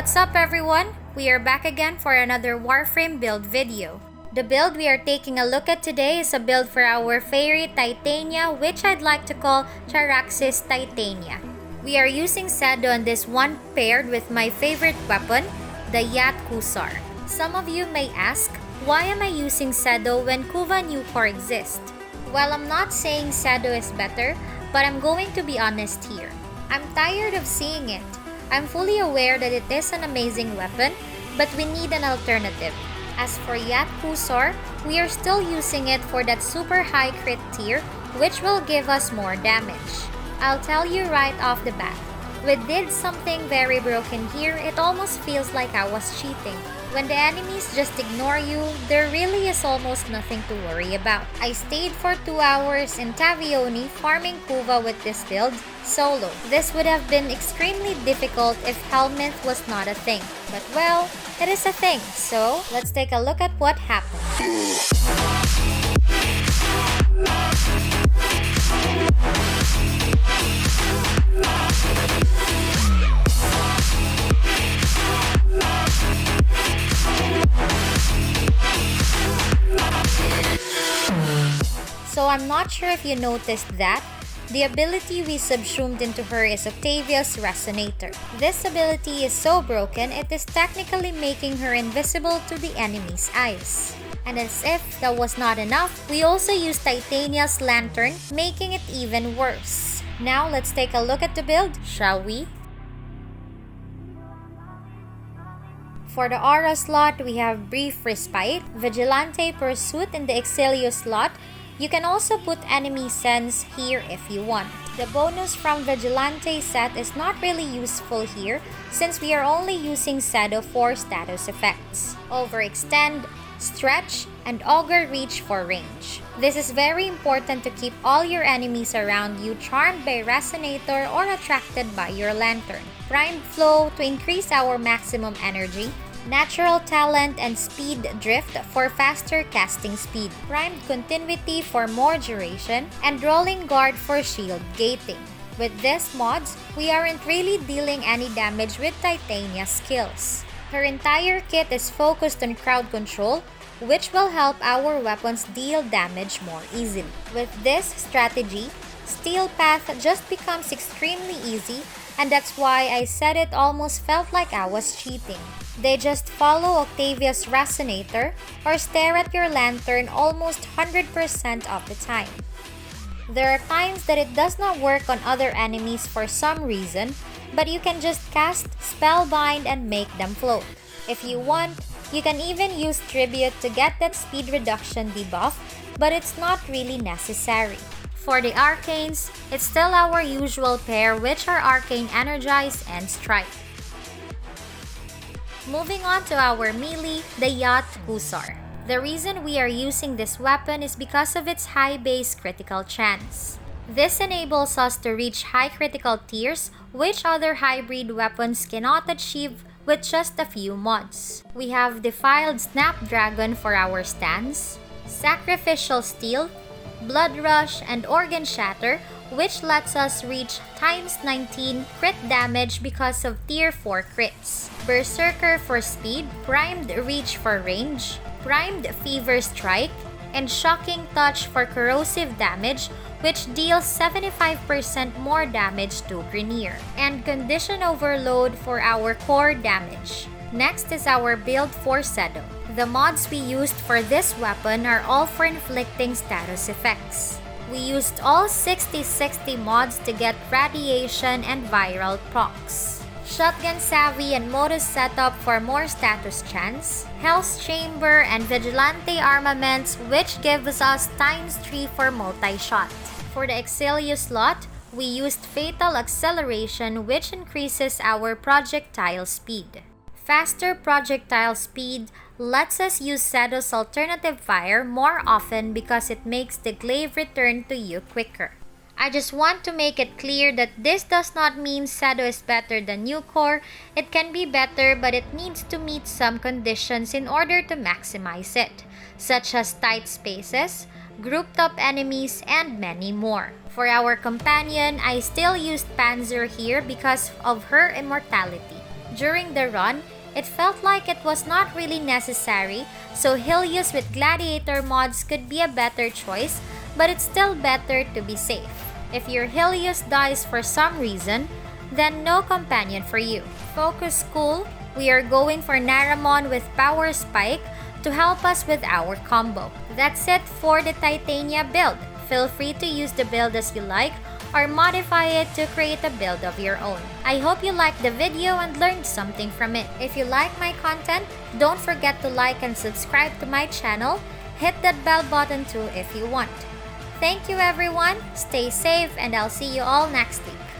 What's up everyone? We are back again for another Warframe build video. The build we are taking a look at today is a build for our fairy Titania, which I'd like to call Charaxes Titania. We are using Sedo on this one paired with my favorite weapon, the Yacht Hussar. Some of you may ask, why am I using Sedo when Kuva new core exists? Well, I'm not saying Sedo is better, but I'm going to be honest here. I'm tired of seeing it. I'm fully aware that it is an amazing weapon, but we need an alternative. As for Yacht Hussar, we are still using it for that super high crit tier, which will give us more damage. I'll tell you right off the bat, we did something very broken here. It almost feels like I was cheating. When the enemies just ignore you, there really is almost nothing to worry about. I stayed for 2 hours in Tavioni farming Kuva with this build, solo. This would have been extremely difficult if Helminth was not a thing. But well, it is a thing, so let's take a look at what happened. So I'm not sure if you noticed that, the ability we subsumed into her is Octavia's Resonator. This ability is so broken, it is technically making her invisible to the enemy's eyes. And as if that was not enough, we also used Titania's Lantern, making it even worse. Now let's take a look at the build, shall we? For the Aura slot, we have Brief Respite, Vigilante Pursuit in the Exilio slot. You can also put Enemy Sense here if you want. The bonus from Vigilante set is not really useful here since we are only using Sedo for status effects. Overextend, Stretch, and Augur Reach for range. This is very important to keep all your enemies around you charmed by Resonator or attracted by your Lantern. Primed Flow to increase our maximum energy. Natural Talent and Speed Drift for faster casting speed, Primed Continuity for more duration, and Rolling Guard for shield gating. With these mods, we aren't really dealing any damage with Titania's skills. Her entire kit is focused on crowd control, which will help our weapons deal damage more easily. With this strategy, Steel Path just becomes extremely easy, and that's why I said it almost felt like I was cheating. They just follow Octavia's Resonator or stare at your Lantern almost 100% of the time. There are times that it does not work on other enemies for some reason, but you can just cast Spellbind and make them float. If you want, you can even use Tribute to get that speed reduction debuff, but it's not really necessary. For the Arcanes, it's still our usual pair, which are Arcane Energize and Strike. Moving on to our melee, the Yacht Hussar. The reason we are using this weapon is because of its high base critical chance. This enables us to reach high critical tiers, which other hybrid weapons cannot achieve with just a few mods. We have Defiled Snapdragon for our stance, Sacrificial Steel, Blood Rush, and Organ Shatter, which lets us reach times 19 crit damage because of tier 4 crits. Berserker for speed, Primed Reach for range, Primed Fever Strike, and Shocking Touch for corrosive damage, which deals 75% more damage to Grenier, and Condition Overload for our core damage. Next is our build for Sedo. The mods we used for this weapon are all for inflicting status effects. We used all 60/60 mods to get Radiation and Viral procs. Shotgun Savvy and Modus Setup for more status chance, Hell's Chamber and Vigilante Armaments, which gives us times 3 for multi-shot. For the Exilio slot, we used Fatal Acceleration, which increases our projectile speed. Faster projectile speed lets us use Sedo's alternative fire more often because it makes the glaive return to you quicker. I just want to make it clear that this does not mean Sedo is better than new core. It can be better, but it needs to meet some conditions in order to maximize it, such as tight spaces, grouped up enemies, and many more. For our companion, I still used Panzer here because of her immortality. during the run, it felt like it was not really necessary, so Helios with Gladiator mods could be a better choice, but it's still better to be safe. If your Helios dies for some reason, then no companion for you. Focus cool, we are going for Naramon with Power Spike to help us with our combo. That's it for the Titania build. Feel free to use the build as you like or modify it to create a build of your own. I hope you liked the video and learned something from it. If you like my content, don't forget to like and subscribe to my channel. Hit that bell button too if you want. Thank you everyone, stay safe, and I'll see you all next week.